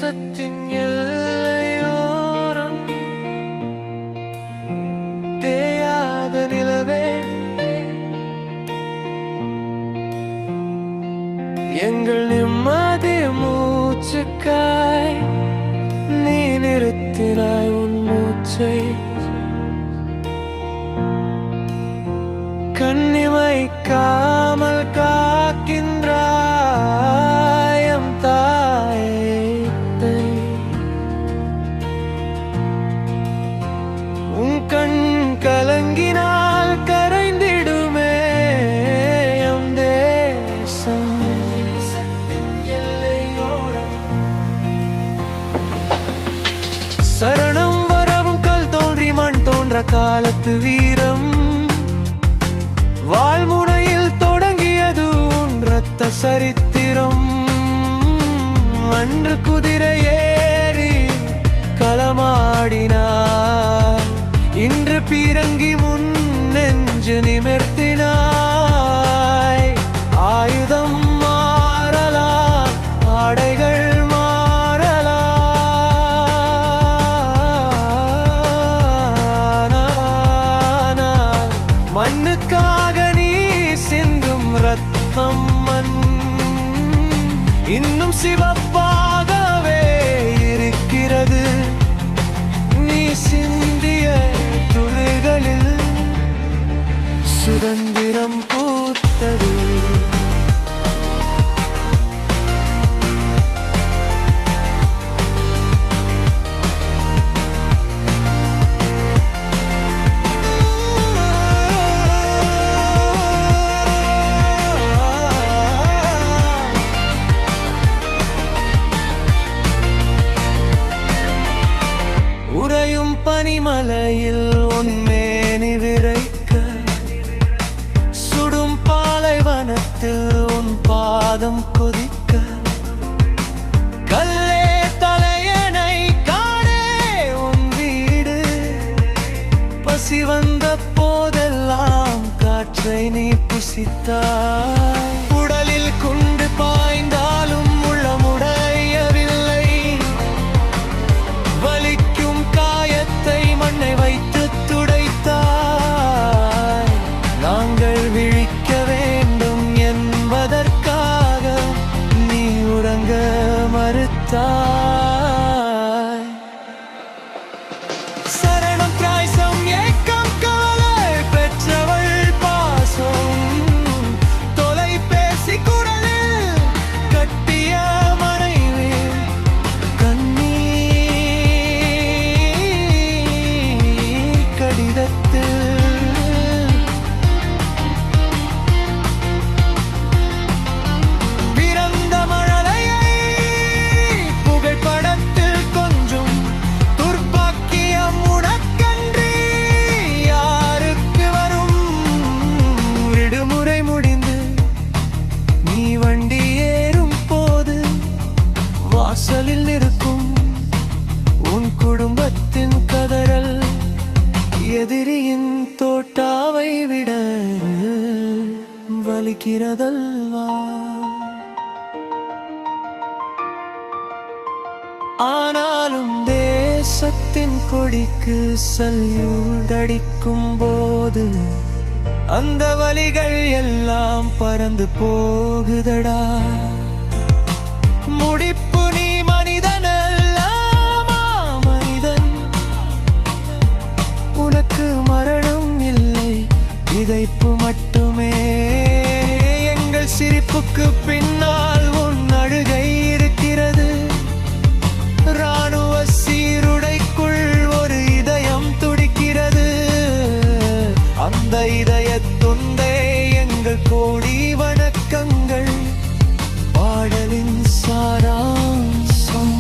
தேசத்தின் எல்லையோரம் தேயாத நிலவே, எங்கள் நிம்மதி மூச்சுக்காய் நீ நிறுத்தினாய் உன் மூச்சை. கண்ணிமைக்காமல் காக்கின்றாய் எம் தாயத்தை. உன் கண் கலங்கினால் கரைந்திடுமே எம் தேசம். சரணம் வரவும் கல் தோன்றி மண் தோன்ற காலத்து வீரம், வாழ்முனையில் தொடங்கியது உன் ரத்த சரித்திரம். அன்று குதிரை ஏறி களமாடினார், இன்று பீரங்கி முன் நெஞ்சு நிமிர்த்தினாய். ஆயுதம் மாறலாம், ஆடைகள் மாறலாம், மண்ணுக்காக சிந்தும் ரத்தம் மண் இன்னும் சிவப்பாகவே இருக்கிறது. நீ சிந்திய துளிகளில் சுதந்திரம் பூத்தது. உறையும் பனிமலையில் உன்மேனி விரைக்க, சுடும் பாலைவனத்தில் உன் பாதம் கொதிக்க, கல்லே தலையணை காணே உன் வீடு. பசி வந்த போதெல்லாம் காற்றை நீ புசித்தாய். உடலில் குண்டு பாய்ந்தாலும் உள்ளமுடையவில்லை, வலிக்கும் காயத்தை மண்ணை வைத்து துடைத்தாய். நாங்கள் விழிக்க வேண்டும் என்பதற்காக நீ உறங்க மறுத்தாய். சரணம் கிராய்சம் ஏக்கம் கவலை பெற்றவள் பாசம், தொலைபேசி குரலில் கட்டிய மனைவி கண்ணீர் கடிதத்தில். பிறந்த மழலையை புகைப்படத்தில் கொஞ்சம் துர்ப்பாக்கியம் உனக்கன்றி யாருக்கு வரும். விடுமுறை முடிந்து நீ வண்டி ஏறும் போது வாசலில் இருக்கும் உன் குடும்பத்தின் கதறல் எதிரியின் தோட்டாவை விட வலிக்கிறதல்வா. ஆனாலும் தேசத்தின் கொடிக்கு சல்யூட் அடிக்கும் போது அந்த வலிகள் எல்லாம் பறந்து போகுதடா. முடிப்பு நீ மனிதன் அல்லமா மனிதன், உனக்கு மரணம் இல்லை, விதைப்பு மட்டுமே. எங்கள் சிரிப்புக்கு பின்னால் உன் அழுகை இருக்கிறது. ராணுவ சீருடைக்குள் ஒரு இதயம் துடிக்கிறது. அந்த இதயத்துண்டே எங்கள் கோடி வணக்கங்கள். பாடலின் சாராம்சம்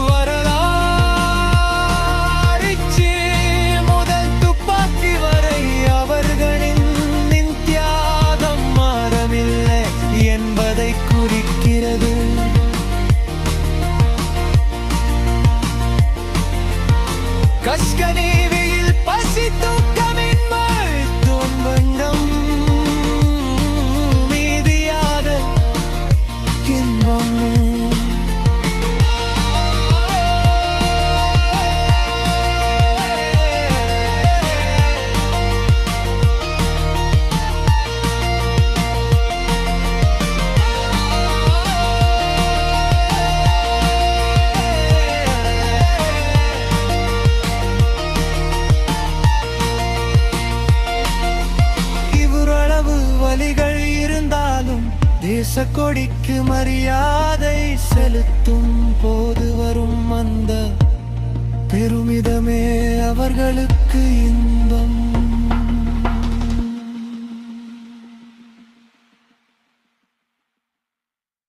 வரலாறு முதல் துப்பாக்கி வரை அவர் தேச கொடிக்கு மரியாதை செலுத்தும் போ